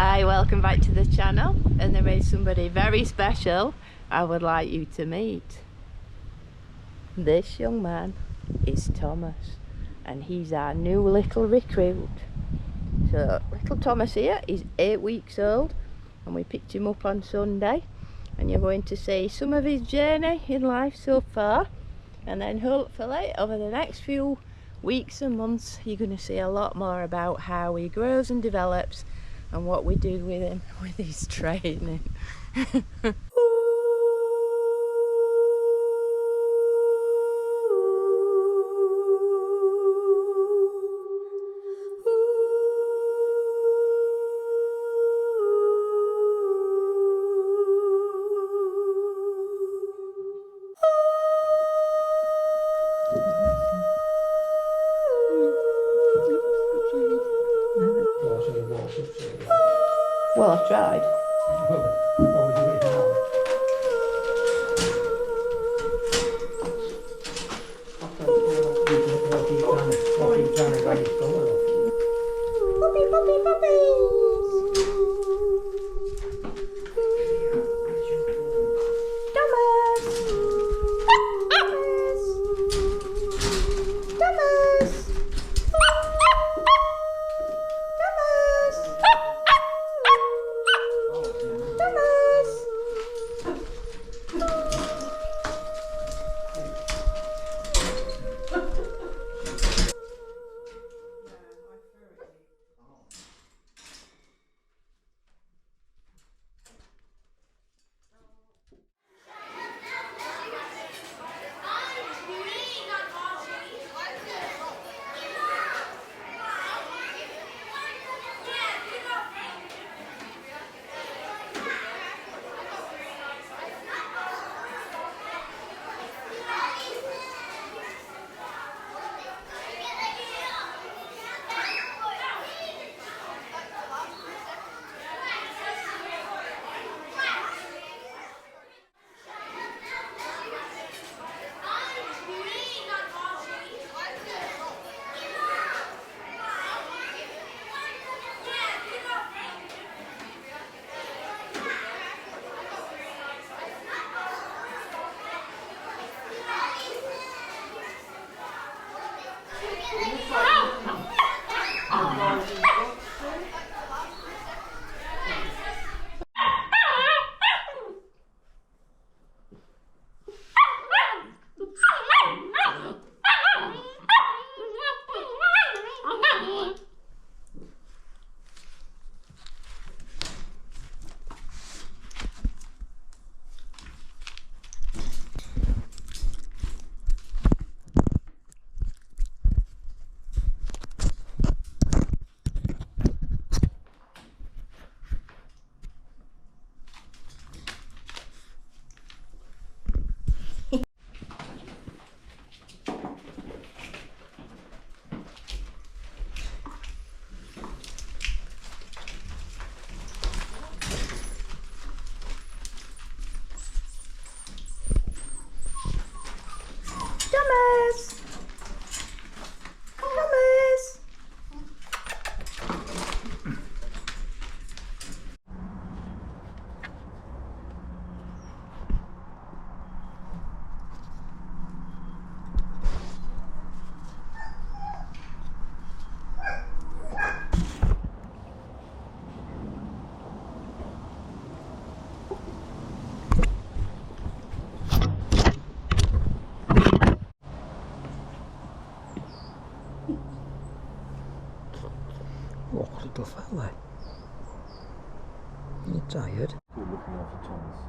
Hi, welcome back to the channel, and there is somebody very special I would like you to meet. This young man is Thomas, and he's our new little recruit. So little Thomas here is 8 weeks old, and we picked him up on Sunday, and you're going to see some of his journey in life so far, and then hopefully over the next few weeks and months you're going to see a lot more about how he grows and develops and what we do with him with his training. Well, I've tried. Thomas! Thomas! Oh, what a tough fella. You're tired. Good looking after Thomas.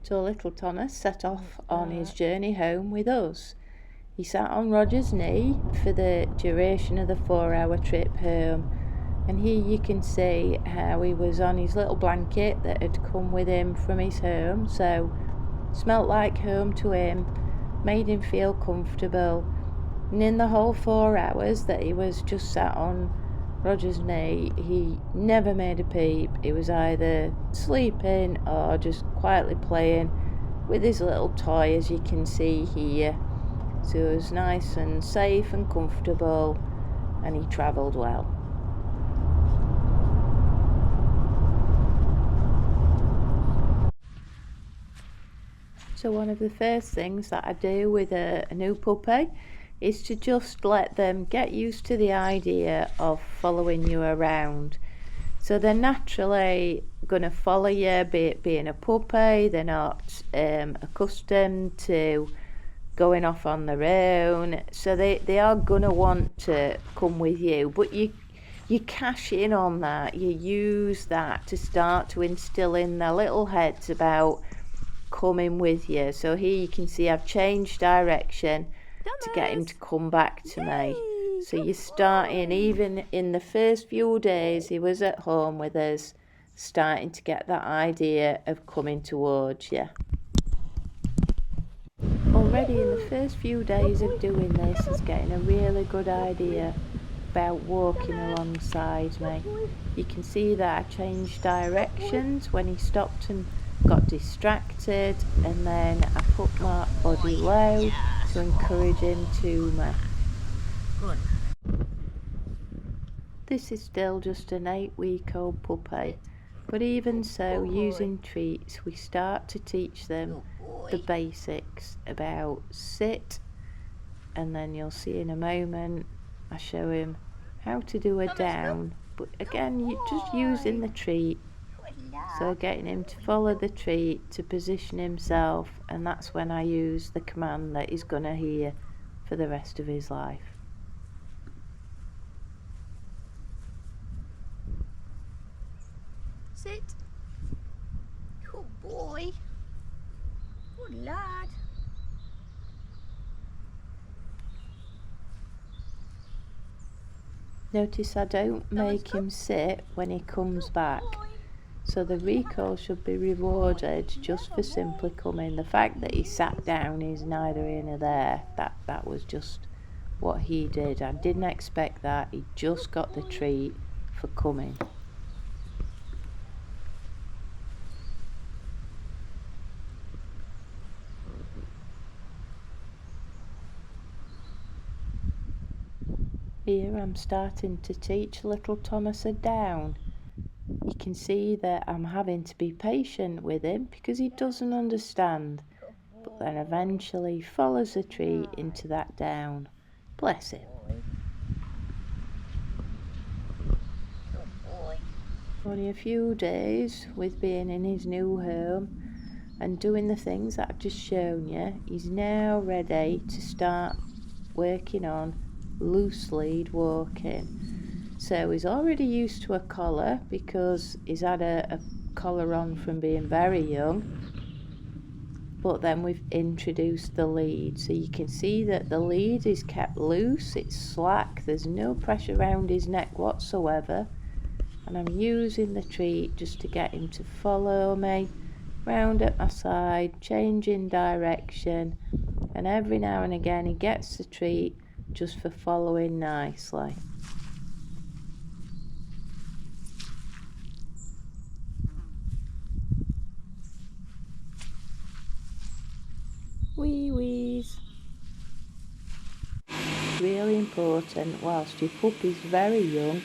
So little Thomas set off on his journey home with us. He sat on Roger's knee for the duration of the 4-hour trip home, and here you can see how he was on his little blanket that had come with him from his home, so smelt like home to him, made him feel comfortable. And in the whole 4 hours that he was just sat on Roger's knee, he never made a peep. He was either sleeping or just quietly playing with his little toy, as you can see here. So it was nice and safe and comfortable, and he travelled well. So one of the first things that I do with a new puppy is to just let them get used to the idea of following you around. So they're naturally going to follow you, being a puppy. They're not accustomed to going off on their own. So they are going to want to come with you. But you cash in on that. You use that to start to instill in their little heads about coming with you. So here you can see I've changed direction to get him to come back to me. So you're starting, even in the first few days he was at home with us, starting to get that idea of coming towards you. Already in the first few days of doing this, he's getting a really good idea about walking alongside me. You can see that I changed directions when he stopped and got distracted, and then I put my body low to encourage him to move. Good. This is still just an 8-week-old puppy, but even so, using treats, we start to teach them the basics about sit, and then you'll see in a moment I show him how to do a down, but again you're just using the treat. So getting him to follow the treat to position himself, and that's when I use the command that he's going to hear for the rest of his life. Sit. Good boy. Good lad. Notice I don't make him sit when he comes back. So the recall should be rewarded just for simply coming. The fact that he sat down is neither here nor there. That was just what he did. I didn't expect that. He just got the treat for coming. Here I'm starting to teach little Thomas a down. You can see that I'm having to be patient with him because he doesn't understand, but then eventually follows the treat into that down. Bless him. Only a few days with being in his new home and doing the things that I've just shown you, he's now ready to start working on loose lead walking. So he's already used to a collar because he's had a collar on from being very young, but then we've introduced the lead, so you can see that the lead is kept loose, it's slack, there's no pressure around his neck whatsoever, and I'm using the treat just to get him to follow me round at my side, changing direction, and every now and again he gets the treat just for following nicely. Wee wees. Really important whilst your puppy's very young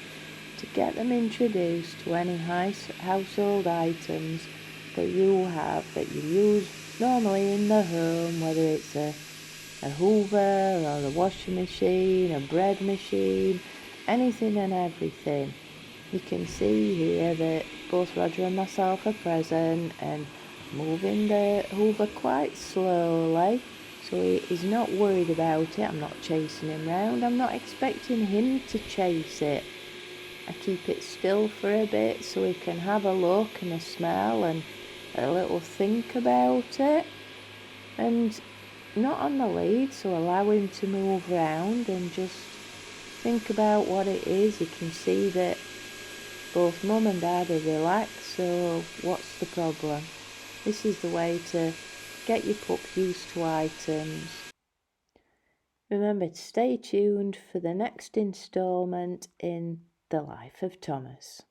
to get them introduced to any household items that you have that you use normally in the home, whether it's a hoover or a washing machine, a bread machine, anything and everything. You can see here that both Roger and myself are present and moving the hoover quite slowly, so he's not worried about it. I'm not chasing him round, I'm not expecting him to chase it. I keep it still for a bit so he can have a look and a smell and a little think about it, and not on the lead, so allow him to move around and just think about what it is. You can see that both mum and dad are relaxed, so what's the problem? This is the way to get your pup used to items. Remember to stay tuned for the next instalment in The Life of Thomas.